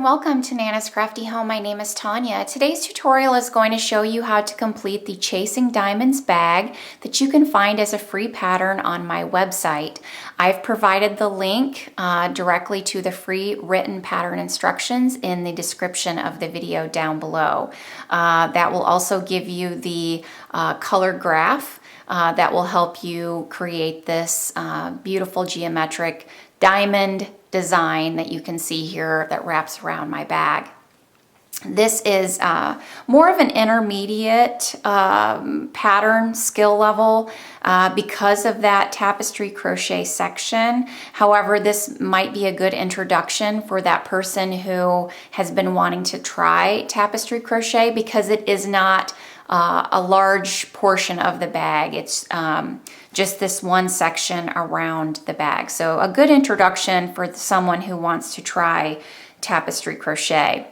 and welcome to Nana's Crafty Home. My name is Tanya. Today's tutorial is going to show you how to complete the Chasing Diamonds bag that you can find as a free pattern on my website. I've provided the link directly to the free written pattern instructions in the description of the video down below. That will also give you the color graph that will help you create this beautiful geometric diamond design that you can see here that wraps around my bag. This is more of an intermediate pattern skill level because of that Tapestry Crochet section. However, this might be a good introduction for that person who has been wanting to try Tapestry Crochet because it is not a large portion of the bag. It's just this one section around the bag. So a good introduction for someone who wants to try Tapestry Crochet.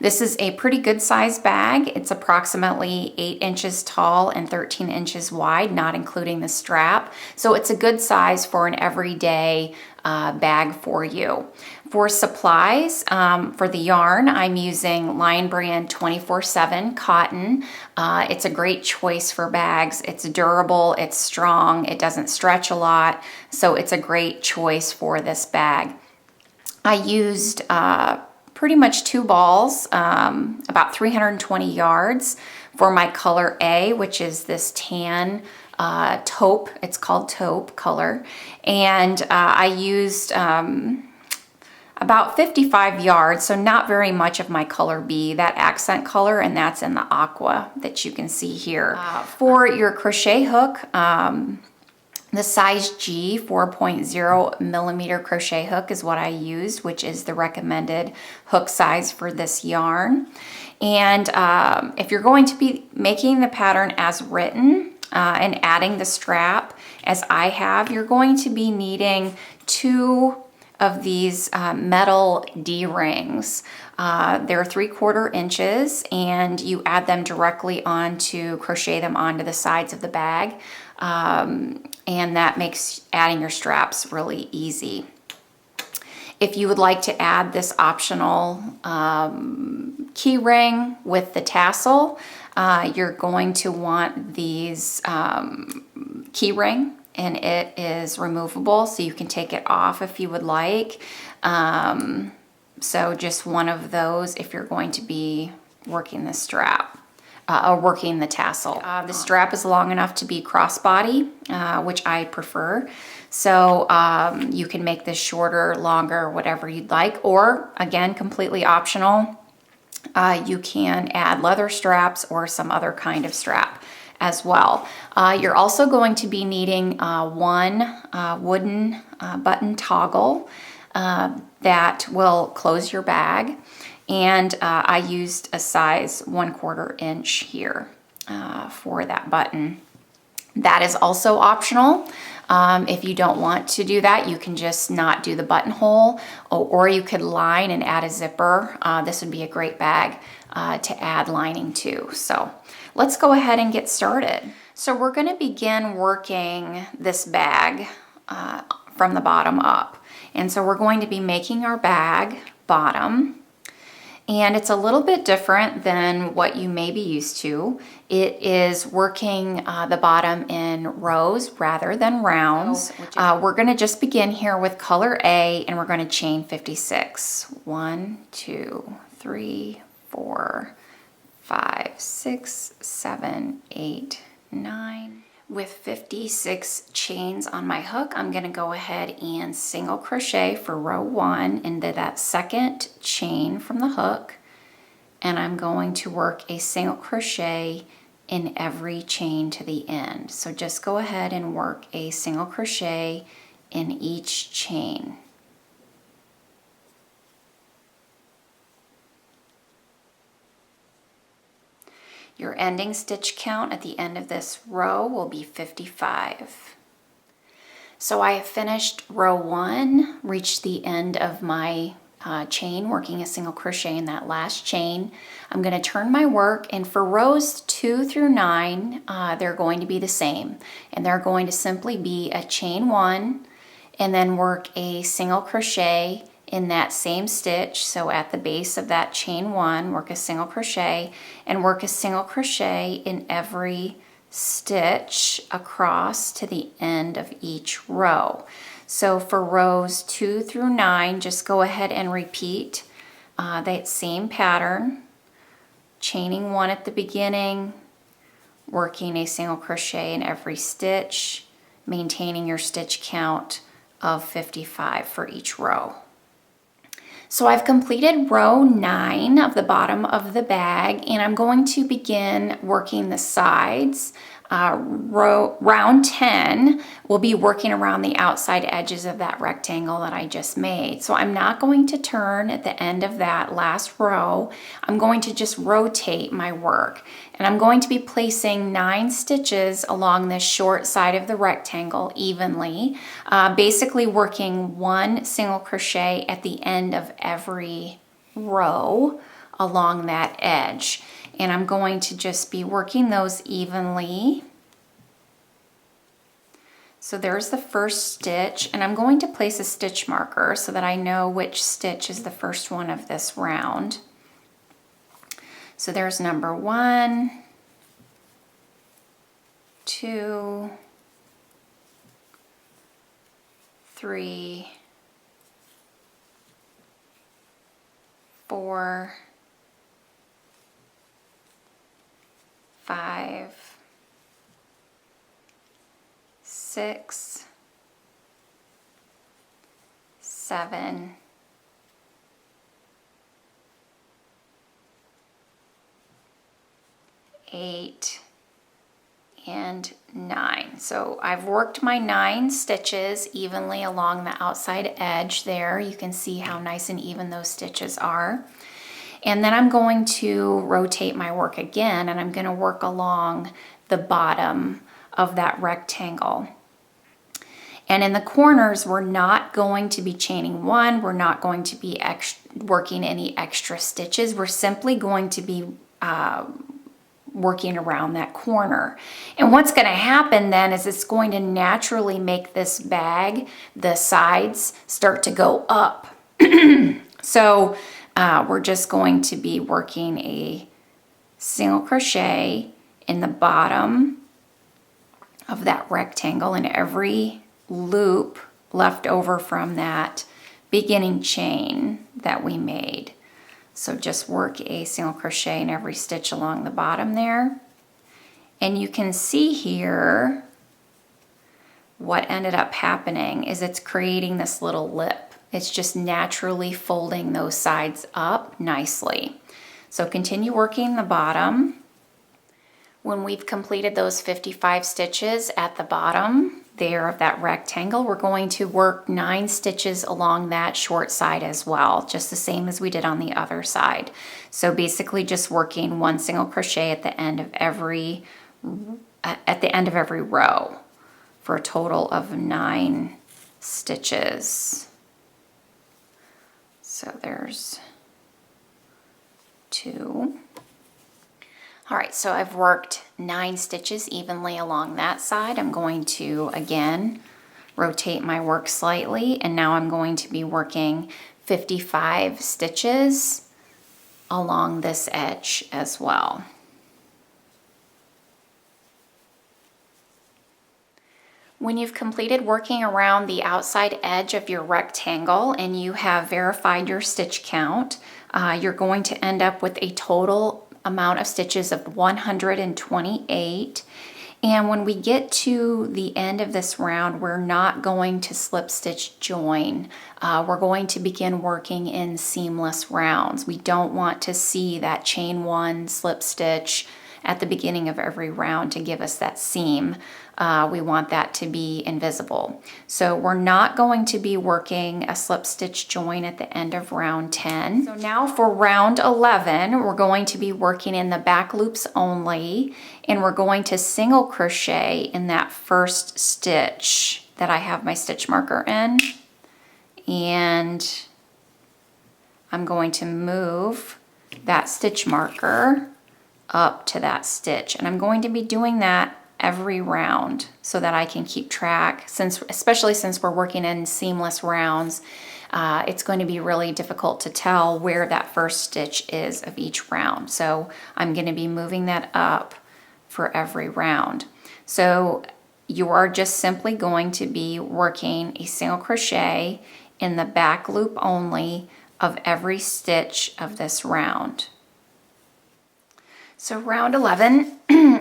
This is a pretty good size bag. It's approximately 8 inches tall and 13 inches wide, not including the strap. So it's a good size for an everyday bag for you. For supplies, for the yarn, I'm using Lion Brand 24/7 cotton. It's a great choice for bags. It's durable, it's strong, it doesn't stretch a lot, so it's a great choice for this bag. I used pretty much 2 balls, about 320 yards for my color A, which is this tan taupe. It's called taupe color. And I used about 55 yards, so not very much of my color B, that accent color, and that's in the aqua that you can see here. For your crochet hook, the size G 4.0 millimeter crochet hook is what I used, which is the recommended hook size for this yarn. And if you're going to be making the pattern as written and adding the strap as I have, you're going to be needing 2 of these metal D-rings. They're 3/4 inches, and you add them directly crochet them onto the sides of the bag. And that makes adding your straps really easy. If you would like to add this optional key ring with the tassel, you're going to want these key ring, and it is removable, so you can take it off if you would like. So just one of those if you're going to be working the strap. Or working the tassel. The strap is long enough to be crossbody, which I prefer. So you can make this shorter, longer, whatever you'd like. Or again, completely optional, you can add leather straps or some other kind of strap as well. You're also going to be needing one wooden button toggle that will close your bag. And I used a size 1/4 inch here for that button. That is also optional. If you don't want to do that, you can just not do the buttonhole, or you could line and add a zipper. This would be a great bag to add lining to. So let's go ahead and get started. So we're going to begin working this bag from the bottom up. And so we're going to be making our bag bottom. And it's a little bit different than what you may be used to. It is working the bottom in rows rather than rounds. We're going to just begin here with color A, and we're going to chain 56. 1, 2, 3, 4, 5, 6, 7, 8, 9. With 56 chains on my hook, I'm going to go ahead and single crochet for row 1 into that second chain from the hook, and I'm going to work a single crochet in every chain to the end. So just go ahead and work a single crochet in each chain. Your ending stitch count at the end of this row will be 55. So I have finished row 1, reached the end of my chain, working a single crochet in that last chain. I'm going to turn my work, and for rows 2 through 9, they're going to be the same. And they're going to simply be a chain 1, and then work a single crochet in that same stitch. So at the base of that chain 1, work a single crochet and work a single crochet in every stitch across to the end of each row. So for rows 2 through 9, just go ahead and repeat that same pattern, chaining 1 at the beginning, working a single crochet in every stitch, maintaining your stitch count of 55 for each row. So I've completed row 9 of the bottom of the bag, and I'm going to begin working the sides. Round 10 will be working around the outside edges of that rectangle that I just made. So I'm not going to turn at the end of that last row. I'm going to just rotate my work, and I'm going to be placing 9 stitches along this short side of the rectangle evenly, basically working 1 single crochet at the end of every row along that edge. And I'm going to just be working those evenly. So there's the first stitch, and I'm going to place a stitch marker so that I know which stitch is the first one of this round. So there's number 1, 2, 3, 4, 5, 6, 7, 8, and 9. So I've worked my 9 stitches evenly along the outside edge there. You can see how nice and even those stitches are. And then I'm going to rotate my work again, and I'm going to work along the bottom of that rectangle. And in the corners, we're not going to be chaining 1. We're not going to be working any extra stitches. We're simply going to be working around that corner. And what's going to happen then is it's going to naturally make this bag, the sides, start to go up. So we're just going to be working a single crochet in the bottom of that rectangle in every loop left over from that beginning chain that we made. So just work a single crochet in every stitch along the bottom there. And you can see here what ended up happening is it's creating this little lip. It's just naturally folding those sides up nicely. So continue working the bottom. When we've completed those 55 stitches at the bottom there of that rectangle, we're going to work 9 stitches along that short side as well, just the same as we did on the other side. So basically just working 1 single crochet at the end of every row for a total of 9 stitches. So there's 2. All right, so I've worked 9 stitches evenly along that side. I'm going to, again, rotate my work slightly, and now I'm going to be working 55 stitches along this edge as well. When you've completed working around the outside edge of your rectangle and you have verified your stitch count, you're going to end up with a total amount of stitches of 128. And when we get to the end of this round, we're not going to slip stitch join. We're going to begin working in seamless rounds. We don't want to see that chain 1 slip stitch at the beginning of every round to give us that seam. We want that to be invisible. So we're not going to be working a slip stitch join at the end of round 10. So now for round 11, we're going to be working in the back loops only, and we're going to single crochet in that first stitch that I have my stitch marker in. And I'm going to move that stitch marker up to that stitch, and I'm going to be doing that every round so that I can keep track, especially since we're working in seamless rounds. it's going to be really difficult to tell where that first stitch is of each round. So I'm going to be moving that up for every round. So you are just simply going to be working a single crochet in the back loop only of every stitch of this round. So round 11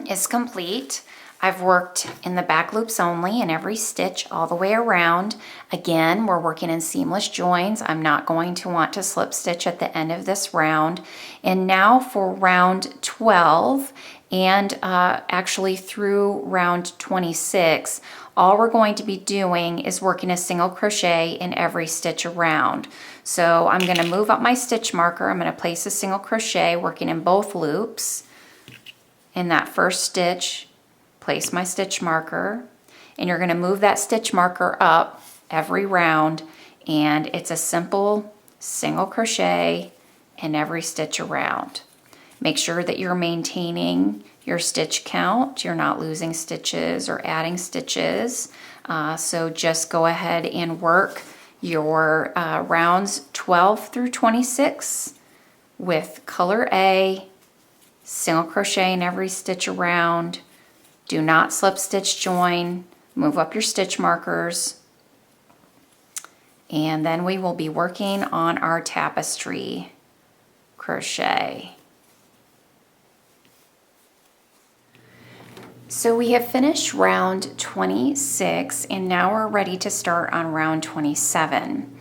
is complete. I've worked in the back loops only in every stitch all the way around. Again, we're working in seamless joins. I'm not going to want to slip stitch at the end of this round. And now for round 12 and actually through round 26, all we're going to be doing is working a single crochet in every stitch around. So I'm going to move up my stitch marker. I'm going to place a single crochet working in both loops. In that first stitch, place my stitch marker, and you're going to move that stitch marker up every round, and it's a simple single crochet in every stitch around. Make sure that you're maintaining your stitch count. You're not losing stitches or adding stitches. So just go ahead and work your rounds 12 through 26 with color A, single crochet in every stitch around. Do not slip stitch join. Move up your stitch markers. And then we will be working on our tapestry crochet. So we have finished round 26 and now we're ready to start on round 27.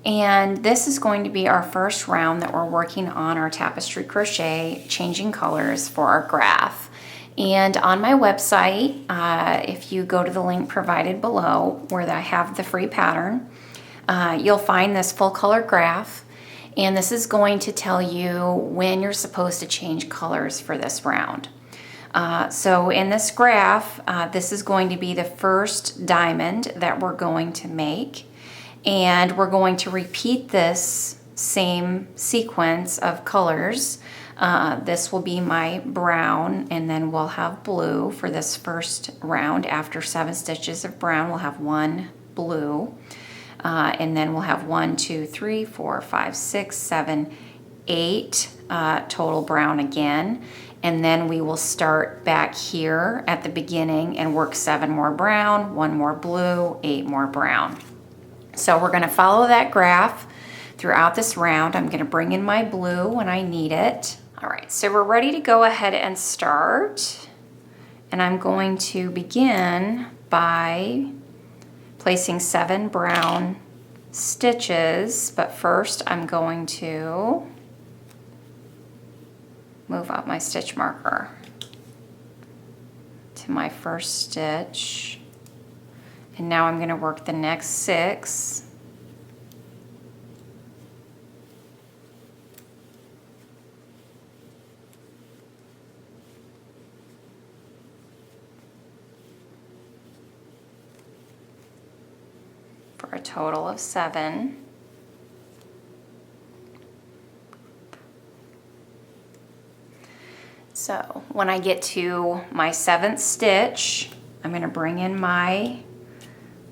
And this is going to be our first round that we're working on our tapestry crochet, changing colors for our graph. And on my website, if you go to the link provided below where I have the free pattern, you'll find this full color graph. And this is going to tell you when you're supposed to change colors for this round. So in this graph, this is going to be the first diamond that we're going to make. And we're going to repeat this same sequence of colors. This will be my brown, and then we'll have blue for this first round. After 7 stitches of brown, we'll have 1 blue. And then we'll have 1, 2, 3, 4, 5, 6, 7, 8 total brown again. And then we will start back here at the beginning and work 7 more brown, 1 more blue, 8 more brown. So we're going to follow that graph throughout this round. I'm going to bring in my blue when I need it. All right, so we're ready to go ahead and start. And I'm going to begin by placing 7 brown stitches, but first I'm going to move up my stitch marker to my first stitch. And now I'm going to work the next 6. For a total of 7. So when I get to my 7th stitch, I'm going to bring in my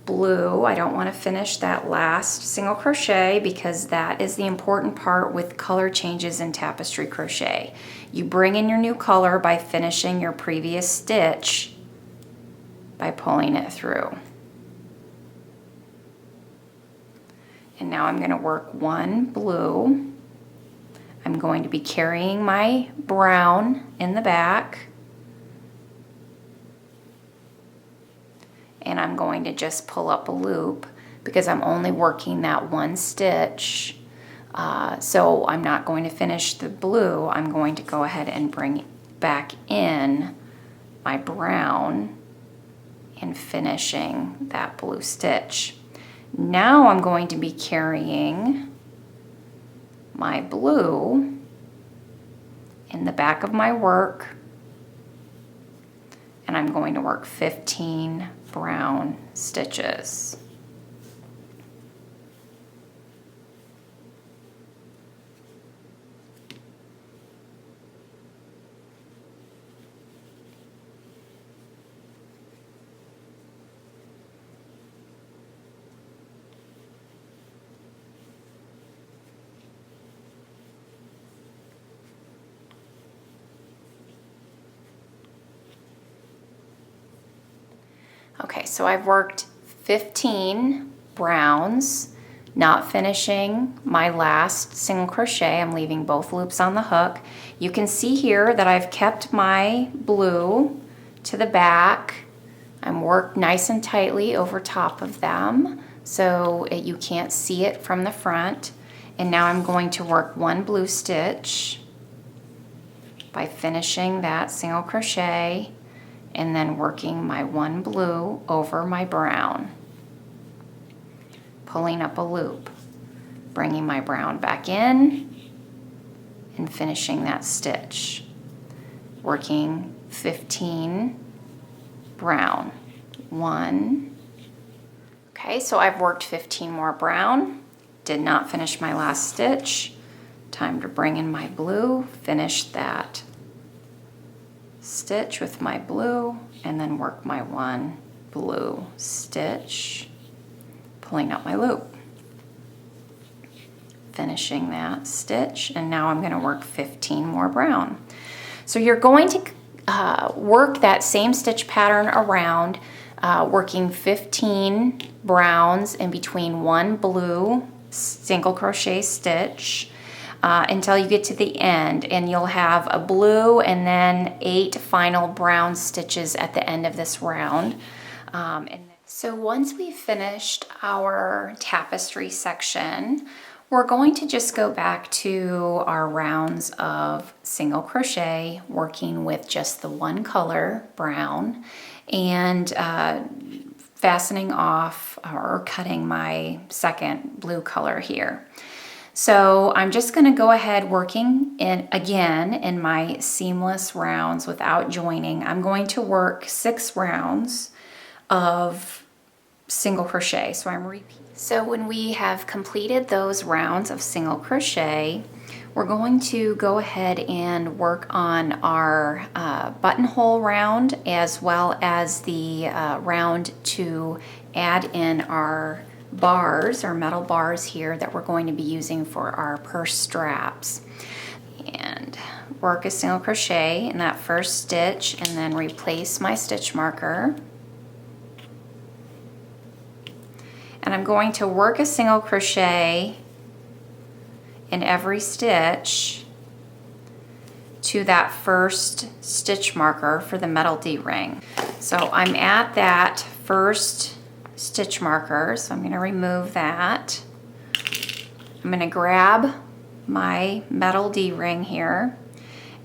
blue. I don't want to finish that last single crochet because that is the important part with color changes in tapestry crochet. You bring in your new color by finishing your previous stitch by pulling it through. And now I'm going to work 1 blue. I'm going to be carrying my brown in the back. And I'm going to just pull up a loop because I'm only working that 1 stitch. So I'm not going to finish the blue. I'm going to go ahead and bring back in my brown and finishing that blue stitch. Now I'm going to be carrying my blue in the back of my work, and I'm going to work 15 brown stitches. Okay, so I've worked 15 browns, not finishing my last single crochet. I'm leaving both loops on the hook. You can see here that I've kept my blue to the back. I'm worked nice and tightly over top of them so you can't see it from the front. And now I'm going to work one blue stitch by finishing that single crochet and then working my one blue over my brown, pulling up a loop, bringing my brown back in and finishing that stitch, working 15 brown. One. Okay, so I've worked 15 more brown, did not finish my last stitch. Time to bring in my blue, finish that stitch with my blue, and then work my one blue stitch, pulling up my loop, finishing that stitch, and now I'm going to work 15 more brown. So you're going to work that same stitch pattern around, working 15 browns in between one blue single crochet stitch until you get to the end, and you'll have a blue and then 8 final brown stitches at the end of this round. So once we've finished our tapestry section, we're going to just go back to our rounds of single crochet, working with just the one color, brown, and fastening off or cutting my second blue color here. So I'm just going to go ahead working again in my seamless rounds without joining. I'm going to work 6 rounds of single crochet. So I'm repeating. So when we have completed those rounds of single crochet, we're going to go ahead and work on our buttonhole round, as well as the round to add in our bars, our metal bars here that we're going to be using for our purse straps. And work a single crochet in that first stitch and then replace my stitch marker. And I'm going to work a single crochet in every stitch to that first stitch marker for the metal D-ring. So I'm at that first stitch marker, so I'm going to remove that. I'm going to grab my metal D-ring here,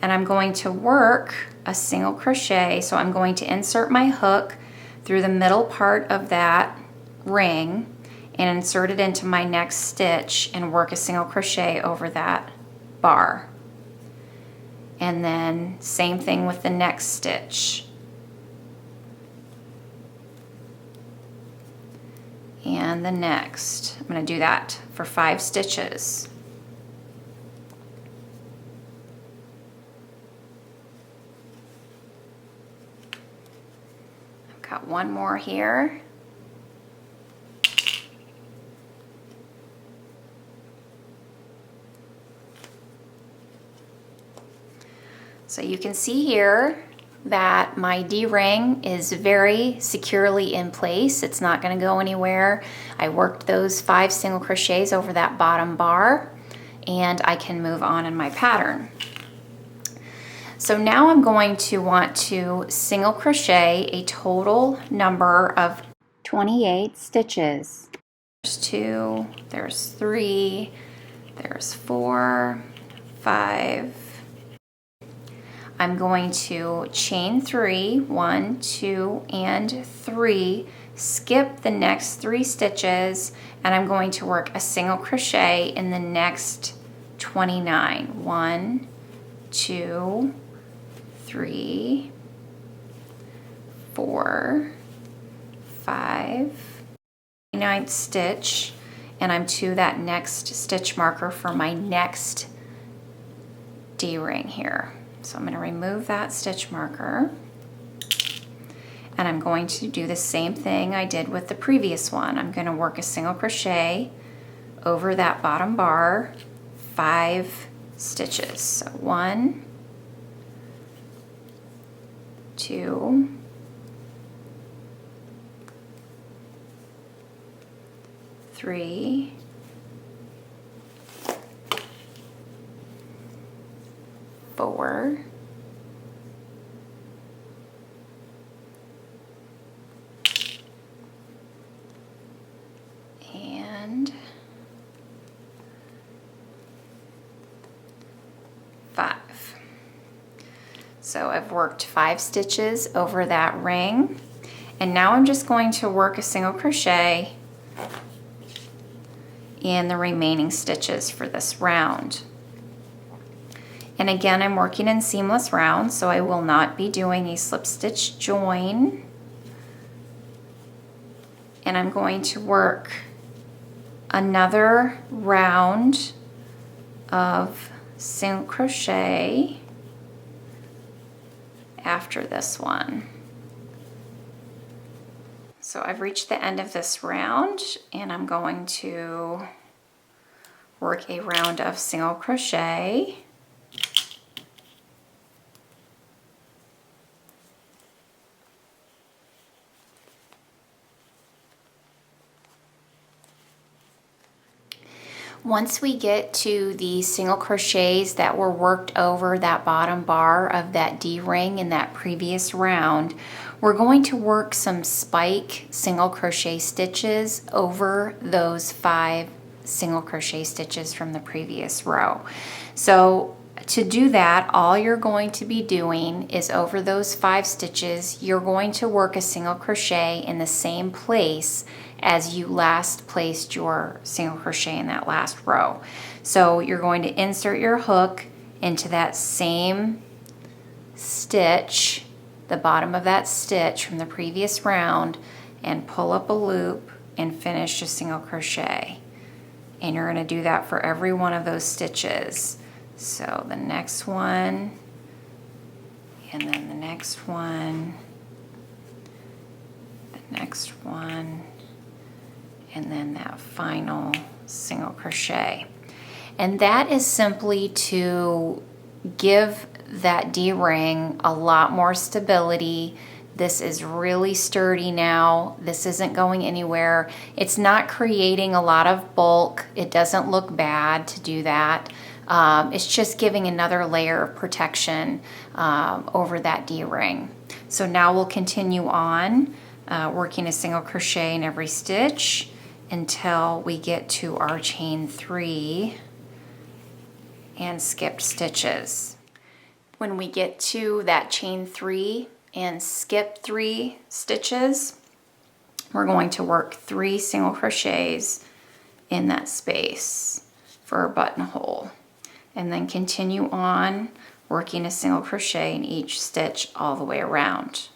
and I'm going to work a single crochet. So I'm going to insert my hook through the middle part of that ring and insert it into my next stitch and work a single crochet over that bar. And then same thing with the next stitch. And the next. I'm going to do that for 5 stitches. I've got one more here. So you can see here that my D-ring is very securely in place. It's not going to go anywhere. I worked those 5 single crochets over that bottom bar, and I can move on in my pattern. So now I'm going to want to single crochet a total number of 28 stitches. There's 2, there's 3, there's 4, 5. I'm going to chain 3, 1, 2, and 3, skip the next 3 stitches, and I'm going to work a single crochet in the next 29. 1, 2, 3, 4, 5, 29th stitch, and I'm to that next stitch marker for my next D-ring here. So I'm going to remove that stitch marker, and I'm going to do the same thing I did with the previous one. I'm going to work a single crochet over that bottom bar, 5 stitches. So 1, 2, 3, 4, and 5. So I've worked 5 stitches over that ring, and now I'm just going to work a single crochet in the remaining stitches for this round. And again, I'm working in seamless rounds, so I will not be doing a slip stitch join. And I'm going to work another round of single crochet after this one. So I've reached the end of this round, and I'm going to work a round of single crochet. Once we get to the single crochets that were worked over that bottom bar of that D-ring in that previous round, we're going to work some spike single crochet stitches over those 5 single crochet stitches from the previous row. So to do that, all you're going to be doing is over those 5 stitches, you're going to work a single crochet in the same place as you last placed your single crochet in that last row. So you're going to insert your hook into that same stitch, the bottom of that stitch from the previous round, and pull up a loop and finish a single crochet. And you're going to do that for every one of those stitches. So the next one, and then the next one, the next one, and then that final single crochet. And that is simply to give that D-ring a lot more stability. This is really sturdy now. This isn't going anywhere. It's not creating a lot of bulk. It doesn't look bad to do that. It's just giving another layer of protection over that D-ring. So now we'll continue on working a single crochet in every stitch until we get to our chain 3 and skipped stitches. When we get to that chain 3 and skip 3 stitches, we're going to work 3 single crochets in that space for a buttonhole, and then continue on working a single crochet in each stitch all the way around.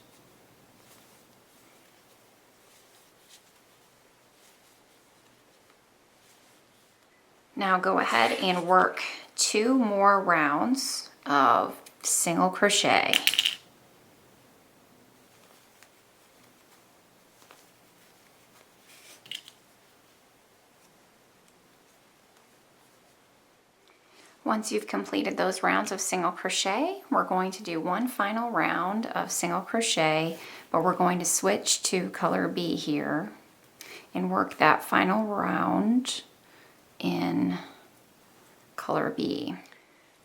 Now go ahead and work 2 more rounds of single crochet. Once you've completed those rounds of single crochet, we're going to do one final round of single crochet, but we're going to switch to color B here and work that final round in color B.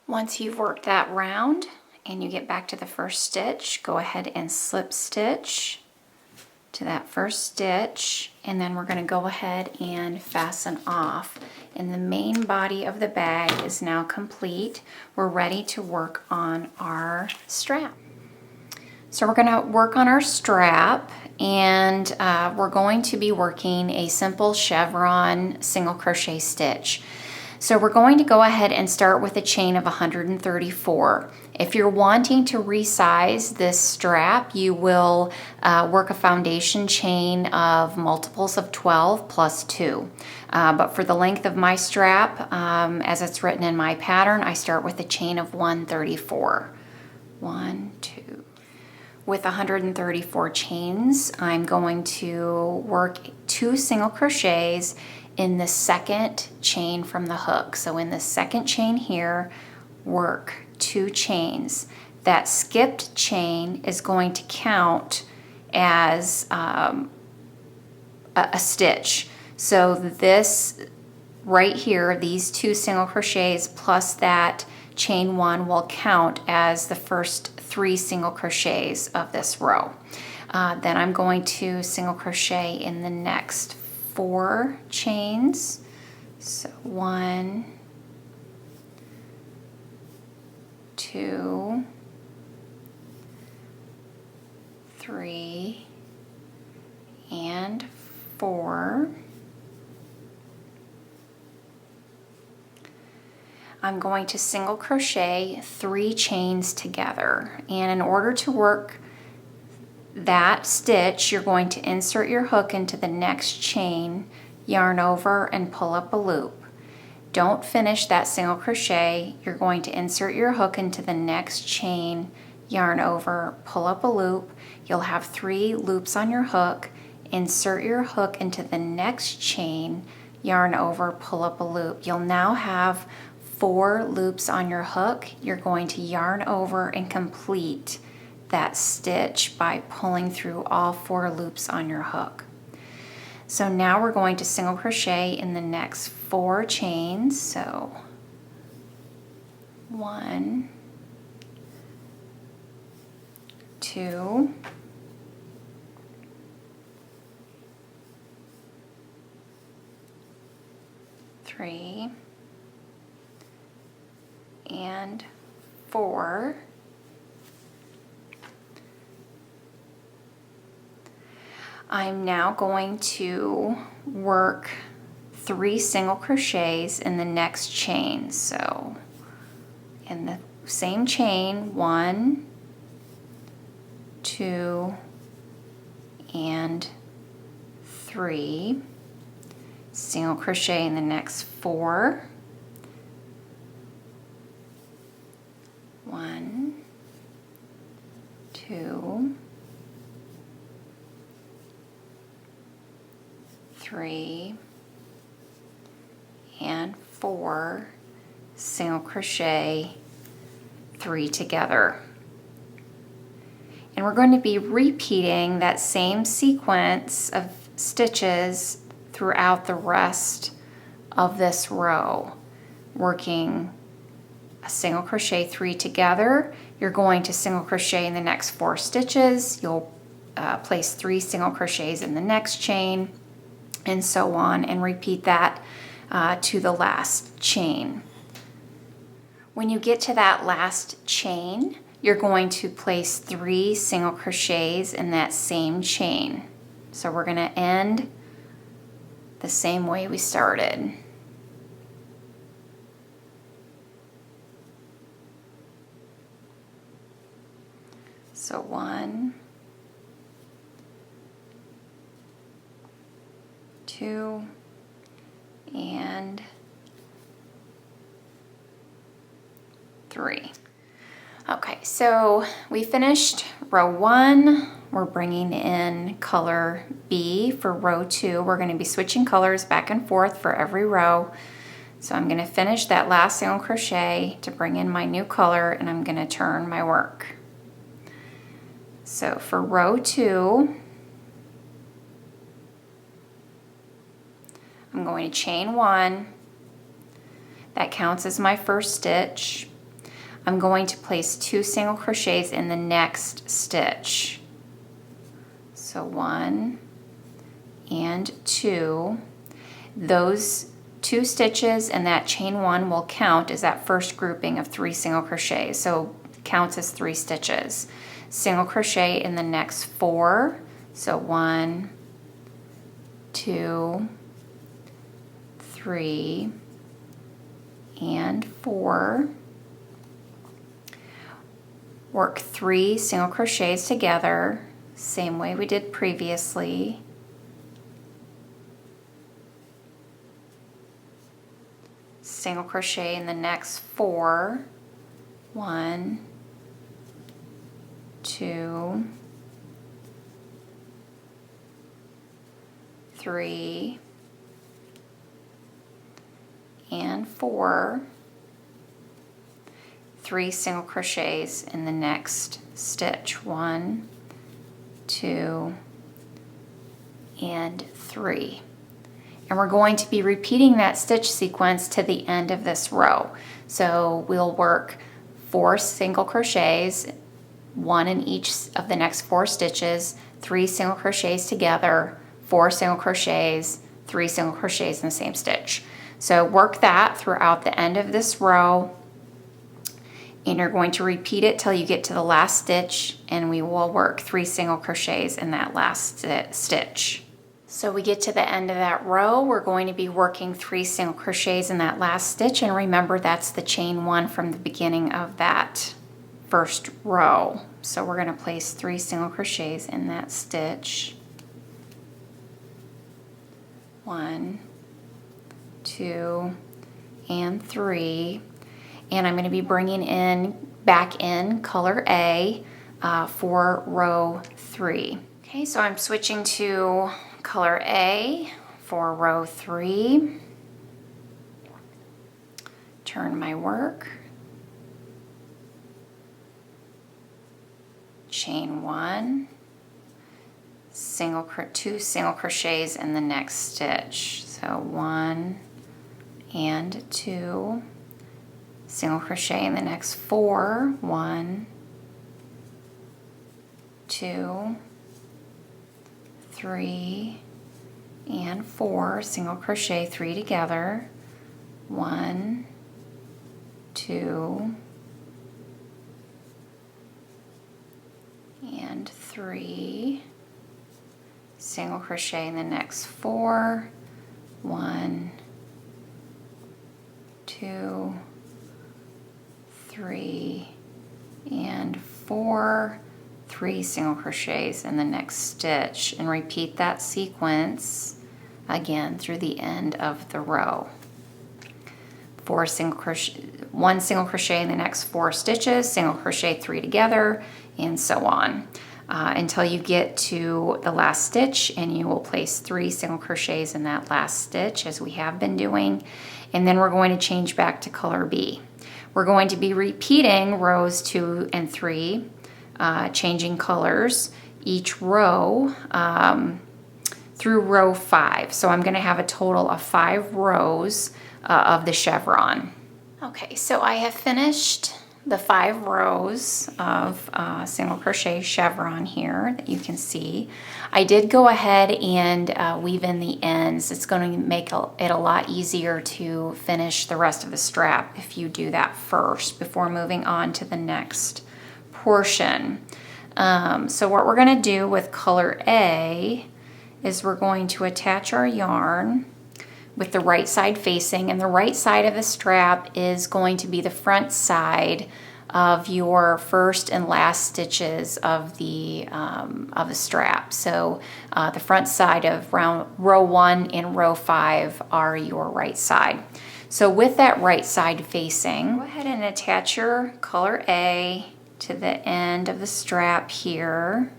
Once you've worked that round and you get back to the first stitch, go ahead and slip stitch to that first stitch, and then we're going to go ahead and fasten off. And the main body of the bag is now complete. We're ready to work on our strap. So we're going to work on our strap, and we're going to be working a simple chevron single crochet stitch. So we're going to go ahead and start with a chain of 134. If you're wanting to resize this strap, you will work a foundation chain of multiples of 12 plus 2. But for the length of my strap, as it's written in my pattern, I start with a chain of 134. 1, 2. With 134 chains, I'm going to work 2 single crochets in the second chain from the hook. So in the second chain here, work 2 chains. That skipped chain is going to count as a stitch. So this right here, these 2 single crochets plus that chain 1 will count as the first 3 single crochets of this row. Then I'm going to single crochet in the next 4 chains. So 1, 2, 3, and 4. I'm going to single crochet 3 chains together, and in order to work that stitch, you're going to insert your hook into the next chain, yarn over, and pull up a loop. Don't finish that single crochet. You're going to insert your hook into the next chain, yarn over, pull up a loop. You'll have 3 loops on your hook. Insert your hook into the next chain, yarn over, pull up a loop. You'll now have 4 loops on your hook. You're going to yarn over and complete that stitch by pulling through all 4 loops on your hook. So now we're going to single crochet in the next 4 chains. So 1, 2, 3, and 4. I'm now going to work 3 single crochets in the next chain. So in the same chain, 1, 2, and 3. Single crochet in the next 4. 1, 2, 3, and 4. Single crochet 3 together. And we're going to be repeating that same sequence of stitches throughout the rest of this row, working a single crochet 3 together. You're going to single crochet in the next 4 stitches. You'll place 3 single crochets in the next chain, and so on, and repeat that to the last chain. When you get to that last chain, you're going to place 3 single crochets in that same chain. So we're going to end the same way we started. So 1, 2, and 3. Okay, so we finished row 1. We're bringing in color B for row 2. We're going to be switching colors back and forth for every row. So I'm going to finish that last single crochet to bring in my new color, and I'm going to turn my work. So for row 2, I'm going to chain 1. That counts as my first stitch. I'm going to place 2 single crochets in the next stitch. So 1 and 2. Those 2 stitches and that chain 1 will count as that first grouping of 3 single crochets. So it counts as 3 stitches. Single crochet in the next 4. So 1, 2, 3, and 4. Work 3 single crochets together, same way we did previously. Single crochet in the next 4. 1, 2, 3, and 4. 3 single crochets in the next stitch. 1, 2, and 3. And we're going to be repeating that stitch sequence to the end of this row. So we'll work 4 single crochets, 1 in each of the next 4 stitches, 3 single crochets together, 4 single crochets, 3 single crochets in the same stitch. So work that throughout the end of this row, and you're going to repeat it till you get to the last stitch, and we will work 3 single crochets in that last stitch. So we get to the end of that row, we're going to be working 3 single crochets in that last stitch, and remember that's the chain 1 from the beginning of that first row. So we're going to place 3 single crochets in that stitch. 1, 2, and 3. And I'm going to be bringing back in color A for row 3. Okay, so I'm switching to color A for row 3. Turn my work. Chain 1. 2 single crochets in the next stitch. So 1 and 2. Single crochet in the next 4. 1, 2, 3, and 4. Single crochet 3 together. 1, 2, and 3. Single crochet in the next 4. 1, 2, 3, and 4. 3 single crochets in the next stitch, and repeat that sequence again through the end of the row. 1 single crochet in the next 4 stitches, single crochet 3 together, and so on until you get to the last stitch, and you will place 3 single crochets in that last stitch as we have been doing. And then we're going to change back to color B. We're going to be repeating rows 2 and 3, changing colors each row through row 5. So I'm going to have a total of 5 rows of the chevron. Okay, so I have finished the 5 rows of single crochet chevron here that you can see. I did go ahead and weave in the ends. It's going to make it a lot easier to finish the rest of the strap if you do that first before moving on to the next portion. So what we're going to do with color A is we're going to attach our yarn with the right side facing, and the right side of the strap is going to be the front side of your first and last stitches of the strap. So the front side of row 1 and row 5 are your right side. So with that right side facing, go ahead and attach your color A to the end of the strap here.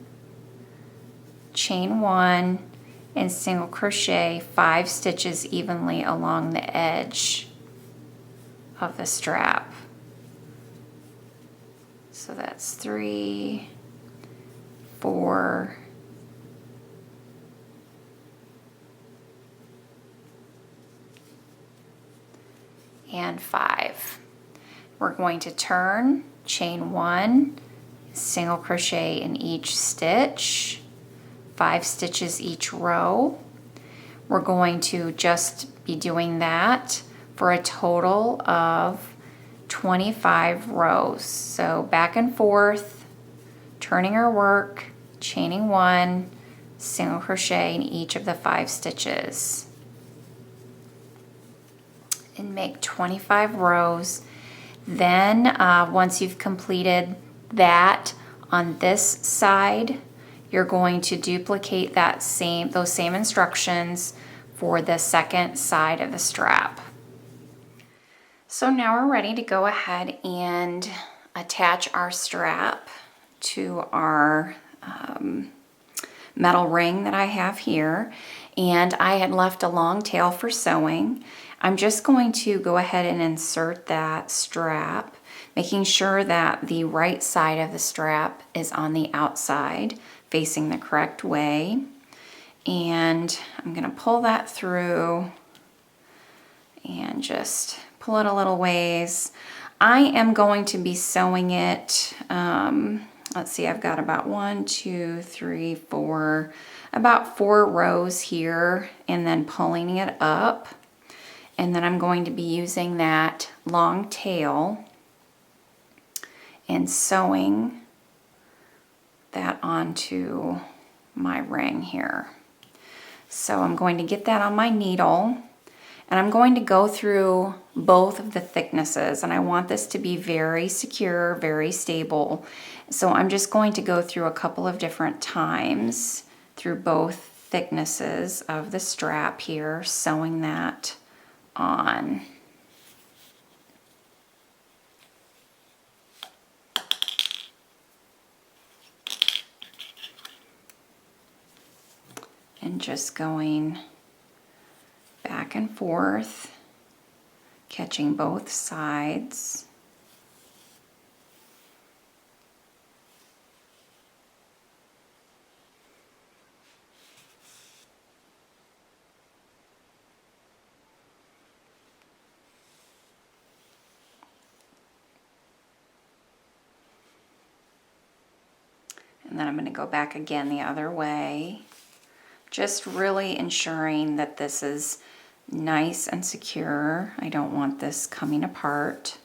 Chain 1 and single crochet 5 stitches evenly along the edge of the strap. So that's 3, 4, and 5. We're going to turn, chain 1, single crochet in each stitch, 5 stitches each row. We're going to just be doing that for a total of 25 rows. So back and forth, turning our work, chaining 1, single crochet in each of the 5 stitches. And make 25 rows. Then once you've completed that on this side, you're going to duplicate those same instructions for the second side of the strap. So now we're ready to go ahead and attach our strap to our metal ring that I have here. And I had left a long tail for sewing. I'm just going to go ahead and insert that strap, making sure that the right side of the strap is on the outside, facing the correct way. And I'm going to pull that through and just pull it a little ways. I am going to be sewing it, let's see, I've got about 1, 2, 3, 4, about 4 rows here, and then pulling it up. And then I'm going to be using that long tail and sewing that onto my ring here. So I'm going to get that on my needle, and I'm going to go through both of the thicknesses, and I want this to be very secure, very stable. So I'm just going to go through a couple of different times through both thicknesses of the strap here, sewing that on. And just going back and forth, catching both sides. And then I'm going to go back again the other way. Just really ensuring that this is nice and secure. I don't want this coming apart.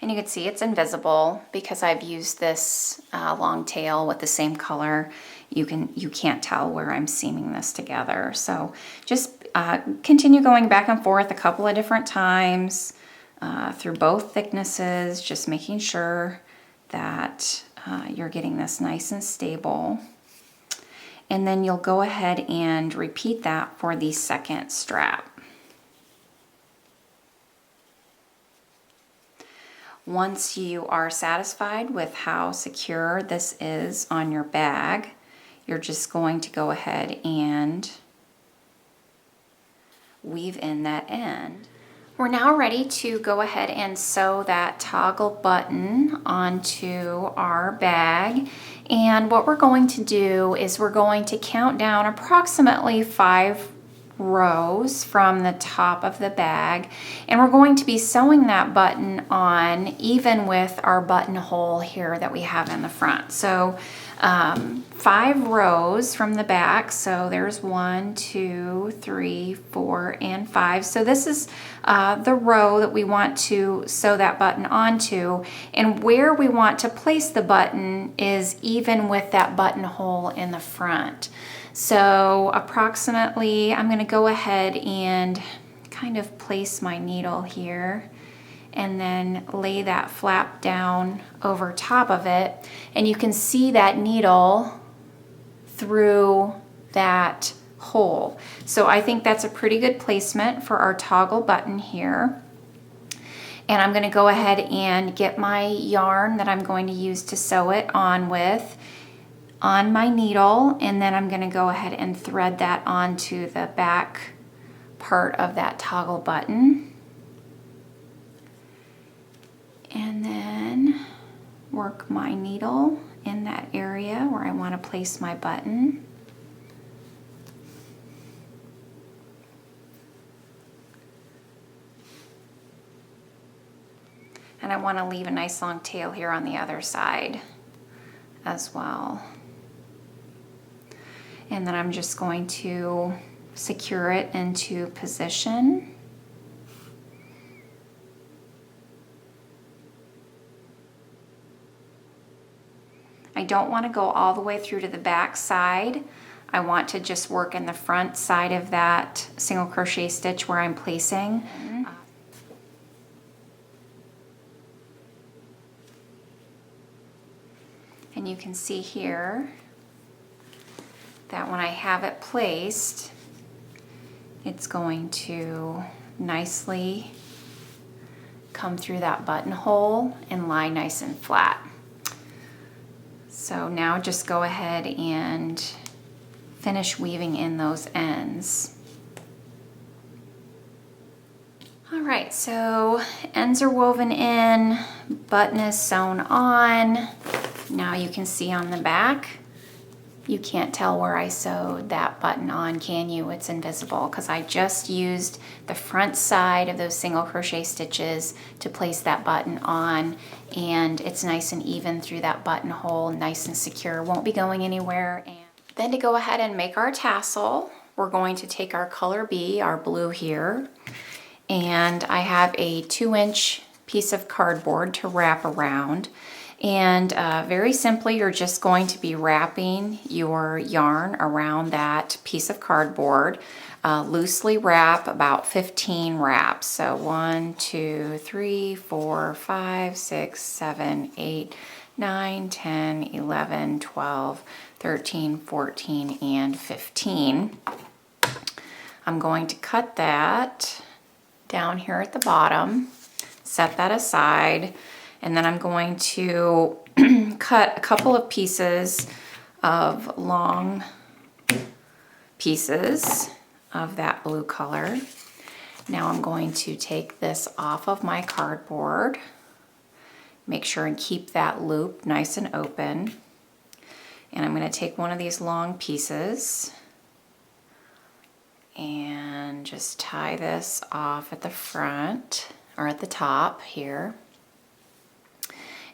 And you can see it's invisible because I've used this long tail with the same color. You can't tell where I'm seaming this together. So just continue going back and forth a couple of different times through both thicknesses, just making sure that you're getting this nice and stable. And then you'll go ahead and repeat that for the second strap. Once you are satisfied with how secure this is on your bag, you're just going to go ahead and weave in that end. We're now ready to go ahead and sew that toggle button onto our bag. And what we're going to do is we're going to count down approximately 5 rows from the top of the bag, and we're going to be sewing that button on even with our buttonhole here that we have in the front. So 5 rows from the back, so there's 1, 2, 3, 4, and 5. So this is the row that we want to sew that button onto, and where we want to place the button is even with that buttonhole in the front. So approximately, I'm going to go ahead and kind of place my needle here and then lay that flap down over top of it. And you can see that needle through that hole. So I think that's a pretty good placement for our toggle button here. And I'm going to go ahead and get my yarn that I'm going to use to sew it on with on my needle, and then I'm going to go ahead and thread that onto the back part of that toggle button. And then work my needle in that area where I want to place my button. And I want to leave a nice long tail here on the other side as well. And then I'm just going to secure it into position. I don't want to go all the way through to the back side. I want to just work in the front side of that single crochet stitch where I'm placing. And you can see here that when I have it placed, it's going to nicely come through that buttonhole and lie nice and flat. So now just go ahead and finish weaving in those ends. All right, so ends are woven in, button is sewn on. Now you can see on the back, you can't tell where I sewed that button on, can you? It's invisible because I just used the front side of those single crochet stitches to place that button on, and it's nice and even through that buttonhole, nice and secure, won't be going anywhere. And then to go ahead and make our tassel, we're going to take our color B, our blue here, and I have a 2-inch piece of cardboard to wrap around. And very simply, you're just going to be wrapping your yarn around that piece of cardboard. Loosely wrap about 15 wraps. So 1, 2, 3, 4, 5, 6, 7, 8, 9, 10, 11, 12, 13, 14, and 15. I'm going to cut that down here at the bottom, set that aside, and then I'm going to cut a couple of pieces of long pieces of that blue color. Now I'm going to take this off of my cardboard, make sure and keep that loop nice and open, and I'm going to take one of these long pieces and just tie this off at the front or at the top here.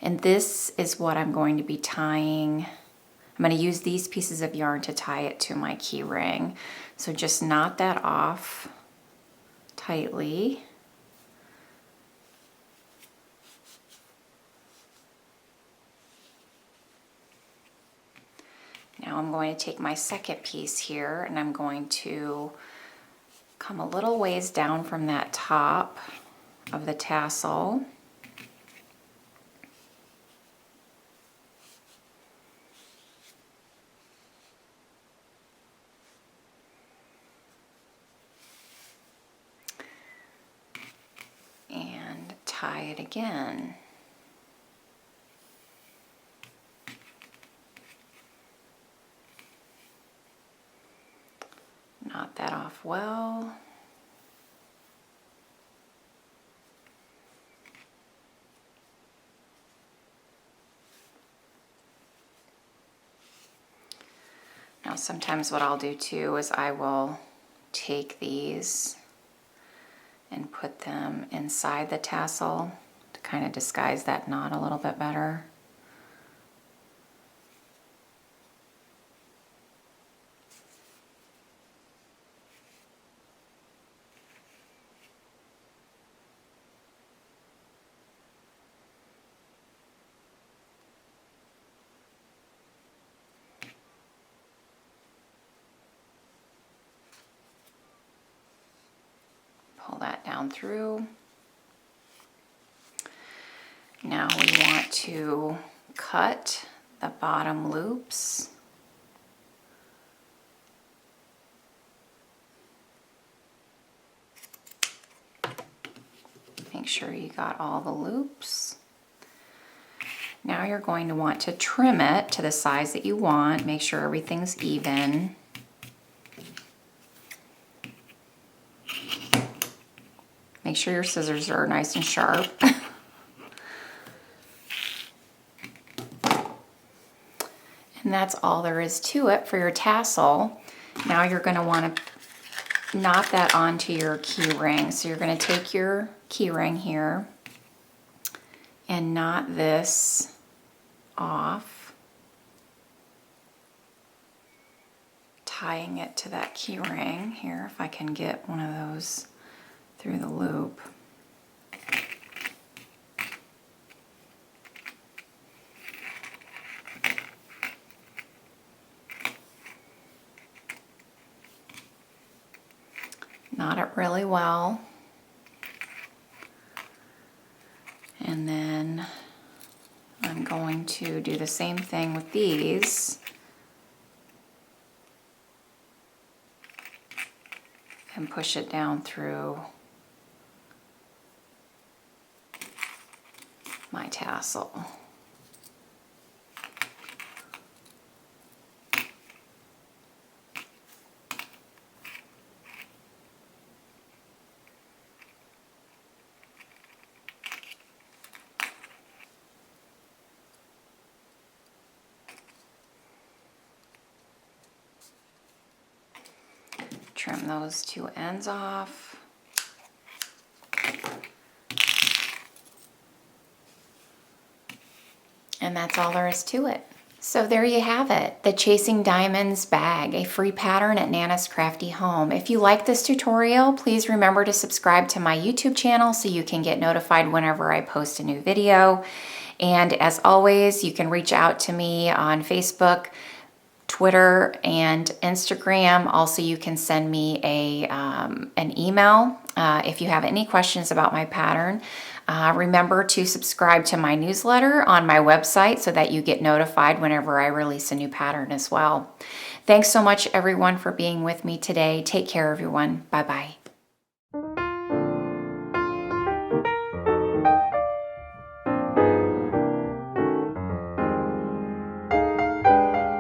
And this is what I'm going to be tying. I'm going to use these pieces of yarn to tie it to my key ring. So just knot that off tightly. Now I'm going to take my second piece here and I'm going to come a little ways down from that top of the tassel. And tie it again. Knot that off well. Now sometimes what I'll do too is I will take these and put them inside the tassel to kind of disguise that knot a little bit better. Pull that down through. Now we want to cut the bottom loops. Make sure you got all the loops. Now you're going to want to trim it to the size that you want. Make sure everything's even. Make sure your scissors are nice and sharp. And that's all there is to it for your tassel. Now you're going to want to knot that onto your key ring. So you're going to take your key ring here and knot this off, tying it to that key ring here, if I can get one of those through the loop. Knot it really well. And then I'm going to do the same thing with these. And push it down through my tassel. Trim those two ends off. And that's all there is to it. So there you have it, the Chasing Diamonds bag, a free pattern at Nana's Crafty Home. If you like this tutorial, please remember to subscribe to my YouTube channel so you can get notified whenever I post a new video. And as always, you can reach out to me on Facebook, Twitter, and Instagram. Also, you can send me an email if you have any questions about my pattern. Remember to subscribe to my newsletter on my website so that you get notified whenever I release a new pattern as well. Thanks so much, everyone, for being with me today. Take care, everyone. Bye-bye.